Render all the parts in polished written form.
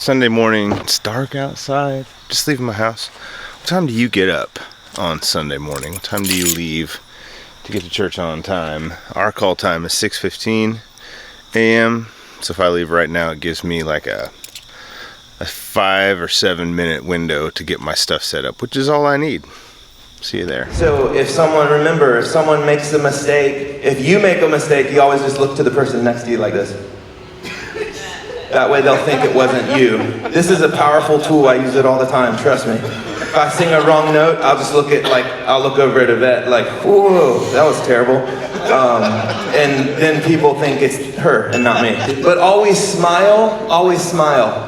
Sunday morning, it's dark outside, just leaving my house. What time do you get up on Sunday morning? What time do you leave to get to church on time? Our call time is 6:15 a.m. So if I leave right now, it gives me like a 5 or 7 minute window to get my stuff set up, which is all I need. See you there. So if someone makes a mistake, if you make a mistake, you always just look to the person next to you like this. That way they'll think it wasn't you. This is a powerful tool. I use it all the time, trust me. If I sing a wrong note, I'll just look over at Yvette like, whoa, that was terrible. And then people think it's her and not me. But always smile,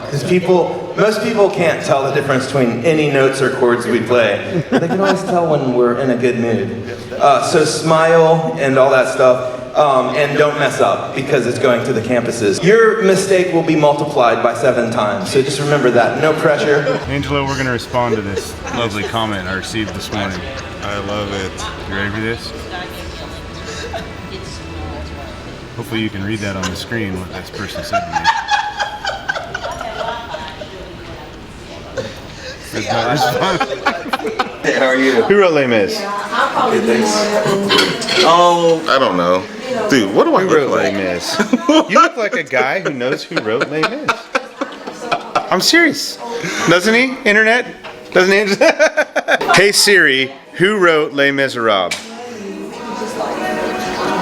because most people can't tell the difference between any notes or chords we play. They can always tell when we're in a good mood. So smile and all that stuff. And don't mess up because it's going to the campuses. Your mistake will be multiplied by 7 times. So just remember that. No pressure. Angelo, we're going to respond to this lovely comment I received this morning. I love it. You ready for this? Hopefully you can read that on the screen, what this person said to me. That's my response. Hey, how are you? Who wrote Les Mis? Good, thanks. Oh, I don't know. Dude, what do I look like? Les Mis? You look like a guy who knows who wrote Les Mis. I'm serious. Doesn't he? Internet? Doesn't he? Hey Siri, who wrote Les Miserables?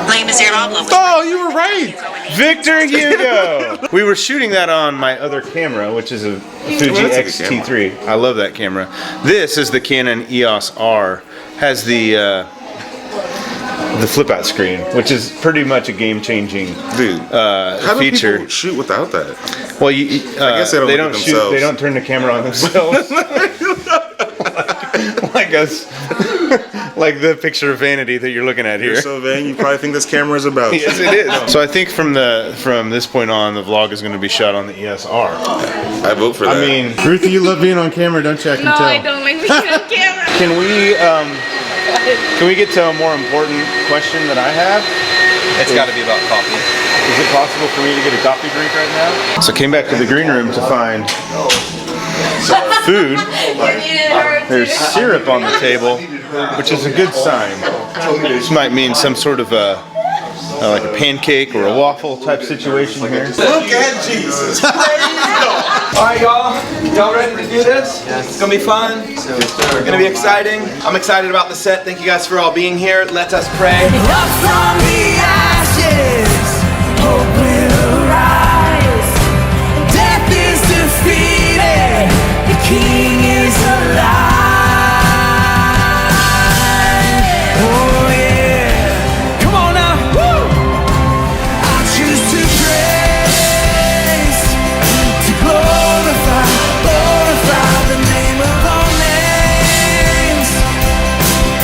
Les Miserables. Oh, you were right! Victor Hugo! We were shooting that on my other camera, which is a Fuji X-T3. I love that camera. This is the Canon EOS R. Has the flip out screen, which is pretty much a game-changing Dude, how do feature. people shoot without that? Well, I guess they don't shoot. They don't turn the camera on themselves. like us, like the picture of vanity that you're looking at here. You're so vain, you probably think this camera is about you. Yes, it is. So I think from this point on, the vlog is going to be shot on the EOS R. I vote for that. I mean, Ruthie, you love being on camera, don't you? I can tell. No, I don't like being on camera. Can we get to a more important question that I have? It's got to be about coffee. Is it possible for me to get a coffee drink right now? So I came back to the green room to find food. There's syrup on the table, which is a good sign. This might mean some sort of like a pancake or a waffle type situation here. Look at Jesus. Alright, y'all ready to do this? Yes. It's gonna be fun. It's gonna be exciting. I'm excited about the set. Thank you guys for all being here. Let us pray. Up from the ashes, hope will rise. Death is defeated, the King is alive. Oh yeah, come on now, woo! I choose to praise, to glorify the name of all names.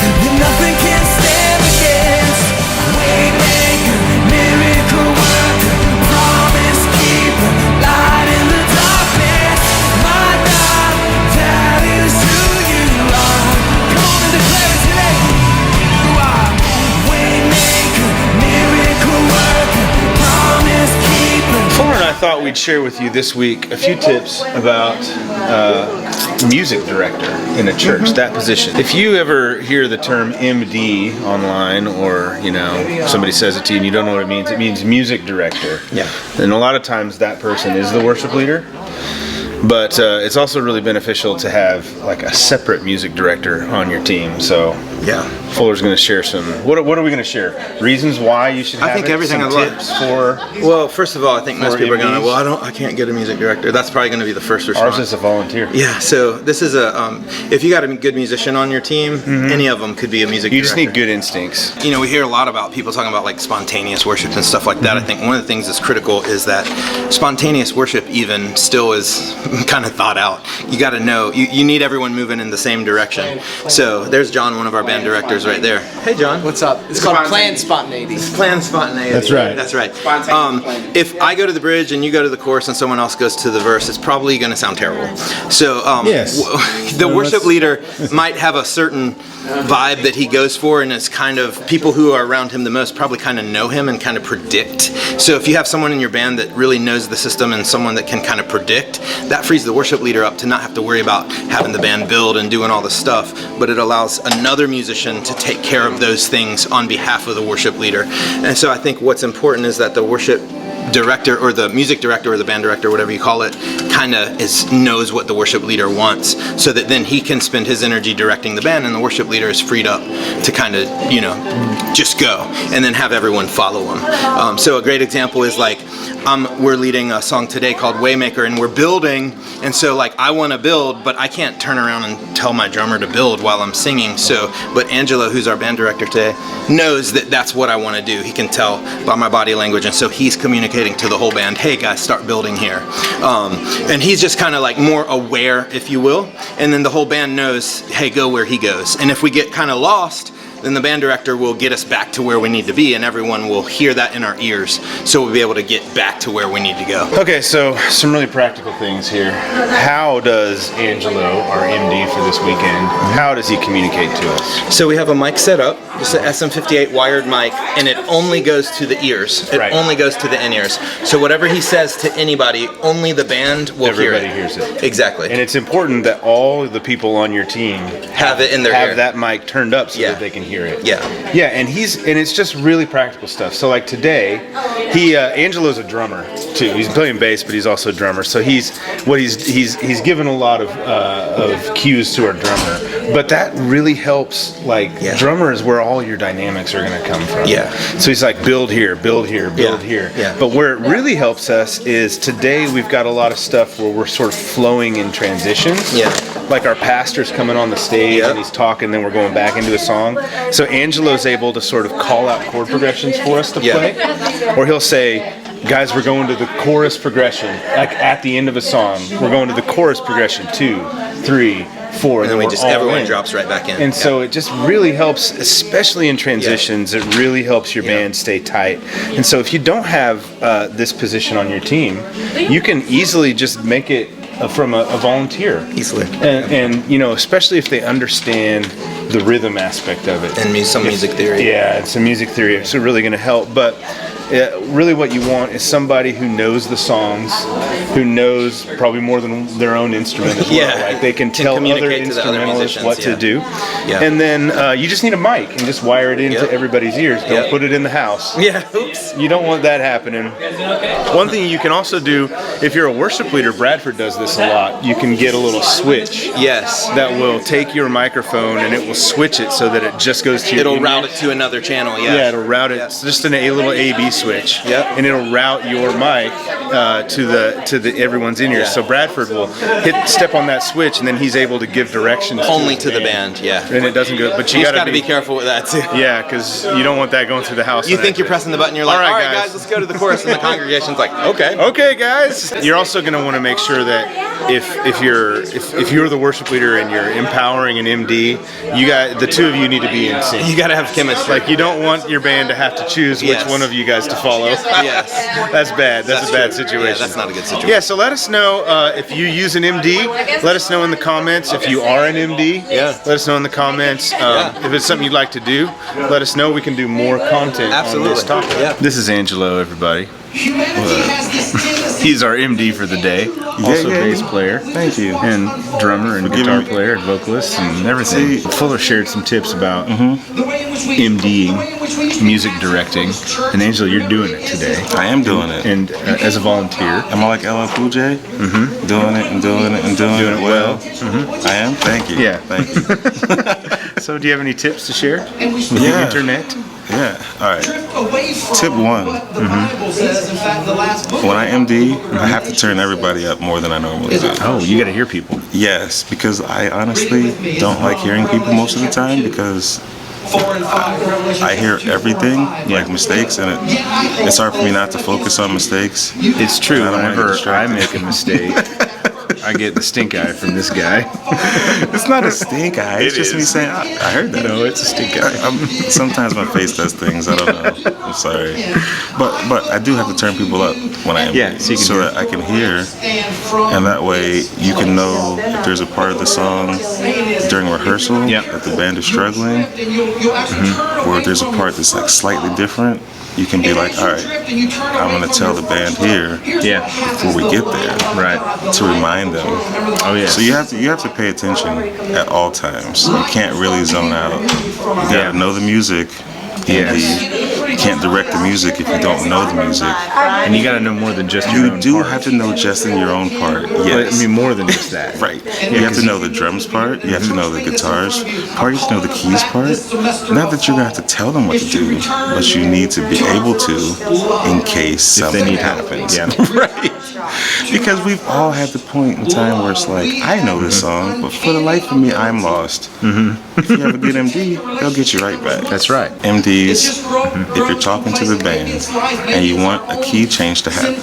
And nothing can stand against. Waymaker, miracle worker, promise keeper, light in the darkness. My God, that is who you are. Come on and declare it today. You are Waymaker, miracle worker, promise keeper. Fuller and I thought we'd share with you this week a few tips about music director in a church, that position. If you ever hear the term MD online, or somebody says it to you and you don't know what it means music director. Yeah. And a lot of times that person is the worship leader. But it's also really beneficial to have like a separate music director on your team. So Yeah. Fuller's going to share some. What are we going to share? Reasons why you should have I think it? everything Some I love. tips for. Well, first of all, I think most For people are going to, MDs? I can't get a music director. That's probably going to be the first response. Ours is a volunteer. Yeah, so this is if you got a good musician on your team, any of them could be a music You director. just need good instincts. You know, we hear a lot about people talking about like spontaneous worship and stuff like that. I think one of the things that's critical is that spontaneous worship even still is kind of thought out. You got to know, you need everyone moving in the same direction. So there's John, one of our band directors right there. Hey John. What's up? It's called planned spontaneity. Planned spontaneity. That's right. That's right. If I go to the bridge and you go to the chorus and someone else goes to the verse, it's probably going to sound terrible. So Yes. the worship leader might have a certain vibe that he goes for, and it's kind of, people who are around him the most probably kind of know him and kind of predict. So if you have someone in your band that really knows the system and someone that can kind of predict, that frees the worship leader up to not have to worry about having the band build and doing all this stuff, but it allows another musician to take care of those things on behalf of the worship leader. And so I think what's important is that the worship director or the music director or the band director, whatever you call it, kind of knows what the worship leader wants, so that then he can spend his energy directing the band, and the worship leader is freed up to kind of, you know, just go and then have everyone follow him. So a great example is like, we're leading a song today called Waymaker, and we're building, and so like I want to build, but I can't turn around and tell my drummer to build while I'm singing. So, but Angelo, who's our band director today, knows that that's what I want to do. He can tell by my body language, and so he's communicating to the whole band, hey guys, start building here. And he's just kind of like more aware, if you will, and then the whole band knows, hey, go where he goes. And if we get kind of lost, then the band director will get us back to where we need to be, and everyone will hear that in our ears, so we'll be able to get back to where we need to go. Okay, so some really practical things here. How does Angelo, our MD for this weekend, how does he communicate to us? So we have a mic set up, just an SM58 wired mic, and it only goes to the ears. It only goes to the in-ears. So whatever he says to anybody, only the band will hear it. Everybody hears it. Exactly. And it's important that all the people on your team have it in their ear. Have that mic turned up so that they can hear it. Yeah. Yeah, and it's just really practical stuff. So like today, Angelo's a drummer too. He's playing bass, but he's also a drummer. So he's given a lot of cues to our drummer. But that really helps. Like drummer is where all your dynamics are going to come from. Yeah. So he's like build here, build here, build here. Yeah. But where it really helps us is today we've got a lot of stuff where we're sort of flowing in transitions. Yeah. Like our pastor's coming on the stage and he's talking, then we're going back into a song. So Angelo's able to sort of call out chord progressions for us to play. Or he'll say, guys, we're going to the chorus progression. Like at the end of a song, we're going to the chorus progression, 2, 3, 4, and then we just everyone drops right back in. And so it just really helps, especially in transitions. It really helps your band stay tight. And so if you don't have this position on your team, you can easily just make it from a volunteer easily. And you know, especially if they understand the rhythm aspect of it and some music theory. Yeah, it's some music theory. It's really going to help. But really what you want is somebody who knows the songs, who knows probably more than their own instrument as well. Like they can tell other instrumentalists what to do. And then you just need a mic and just wire it into everybody's ears. Don't put it in the house. Oops. You don't want that happening. One thing you can also do, if you're a worship leader, Bradford does this a lot, you can get a little switch. Yes. That will take your microphone and it will switch it so that it just goes to your It'll route it to another channel, Yeah, it'll route it. It's just a little A/B switch. And it'll route your mic to the everyone's in ears. So Bradford will step on that switch, and then he's able to give directions only to the band. And it doesn't go. But you got to be careful with that too. Yeah, because you don't want that going through the house. You think you're pressing the button, you're like, all right guys, let's go to the chorus, and the congregation's like, okay guys. You're also going to want to make sure that if you're the worship leader and you're empowering an MD, the two of you need to be in sync. You got to have chemistry. Like you don't want your band to have to choose which one of you guys to follow. That's bad. That's a bad situation. Yeah, that's not a good situation. Yeah, so let us know if you use an MD. Let us know in the comments if you are an MD. Let us know in the comments if it's something you'd like to do. Let us know. We can do more content on this topic. This is Angelo, everybody. He's our MD for the day. Also bass player. Thank you. And drummer and guitar player and vocalist and everything. Fuller shared some tips about MDing, music directing. And Angelo, you're doing it today. I am doing it. And as a volunteer. Am I like LL Cool J? Doing it and doing it and doing it well. I am? Thank you. Yeah. Thank you. So do you have any tips to share with the internet? Yeah. All right. Tip 1. When I MD, I have to turn everybody up more than I normally do. Oh, you got to hear people. Yes, because I honestly don't like hearing people most of the time because I hear everything, like mistakes, and it's hard for me not to focus on mistakes. It's true. Whenever I make a mistake, I get the stink eye from this guy. It's not a stink eye. It's It just me is. saying, I heard that. No, it's a stink eye. Sometimes my face does things. I don't know. I'm sorry, but I do have to turn people up when I am Yeah, so you can hear. that I can hear, and that way you can know if there's a part of the song during rehearsal Yep. that the band is struggling, or if there's a part that's like slightly different. You can be like, all right, I'm gonna tell the band here Yeah. before we get there, Right. to remind them. Oh yeah. So you have to pay attention at all times. You can't really zone out. You gotta Yeah. know the music. Yes. You can't direct the music if you don't know the music. And you got to know more than just your You own do part. have to know just in your own part. But, Yes. I mean, more than just that. Right. You have to know the drums part. You have to know the guitars part. You have to know the keys part. Not that you're gonna have to tell them what to do, but you need to be able to in case something need help. happens. Yeah. Right. Because we've all had the point in time where it's like, I know this song, but for the life of me, I'm lost. If you have a good MD, they'll get you right back. That's right. MDs, if you're talking to the band and you want a key change to happen,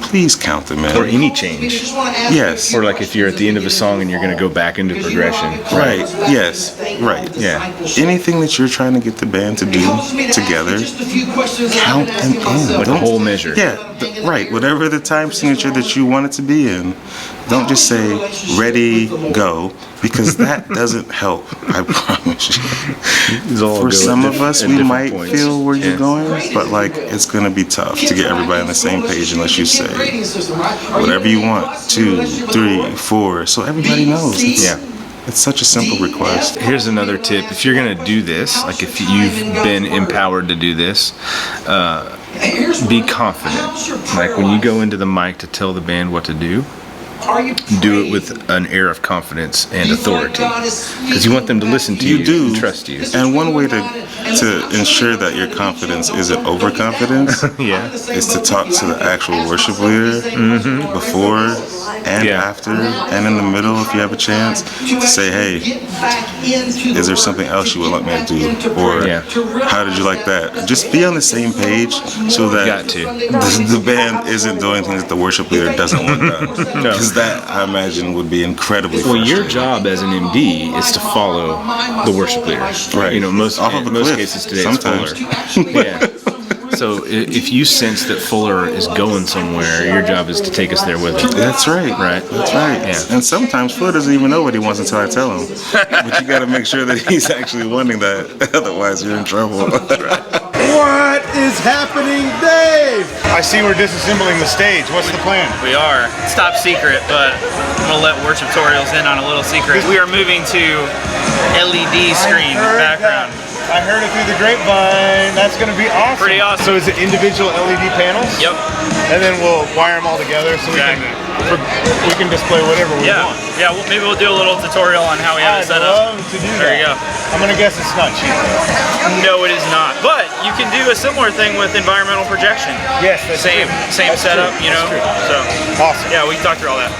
please count them in. Or any change. Yes. Or like if you're at the end of a song and you're going to go back into progression. Right. Yes. Right. Yeah. Anything that you're trying to get the band to do together, count them in. Like a whole measure. Yeah. Right. Whatever the time signature that you want it to be in, don't just say ready, go, because that doesn't help. I promise you. For some of us, we might feel where you're going, but like it's gonna be tough to get everybody on the same page unless you say whatever you want, 2, 3, 4, so everybody knows. It's such a simple request. Here's another tip. If you're going to do this, like if you've been empowered to do this, be confident. Like when you go into the mic to tell the band what to do it with an air of confidence and authority. Because you want them to listen to you and trust you. And one way to ensure that your confidence isn't overconfidence is to talk to the actual worship leader before and after and in the middle if you have a chance to say, hey, is there something else you would like me to do? Or how did you like that? Just be on the same page so that the band isn't doing things that the worship leader doesn't want done. Because that, I imagine, would be incredibly frustrating. Well, your job as an MD is to follow the worship leader. Right. You know, most cliff, cases today sometimes. it's Fuller. Yeah. So if you sense that Fuller is going somewhere, your job is to take us there with him. That's right. Right. That's right. Yeah. And sometimes Fuller doesn't even know what he wants until I tell him. But you got to make sure that he's actually wanting that. Otherwise, you're in trouble. What is happening, Dave? I see we're disassembling the stage. What's the plan? We are. It's top secret, but I'm going to let worship tutorials in on a little secret. We are moving to LED screen background. I heard it through the grapevine. That's going to be awesome. Pretty awesome. So is it individual LED panels? Yep. And then we'll wire them all together so we can display whatever we want. Yeah, maybe we'll do a little tutorial on how we have it set up. I'd love to do that. There you go. I'm going to guess it's not cheap. No, it is not. But you can do a similar thing with environmental projection. Yes, that's Same true. That's setup, true. you know. That's true. So Awesome. yeah, we can talk through all that.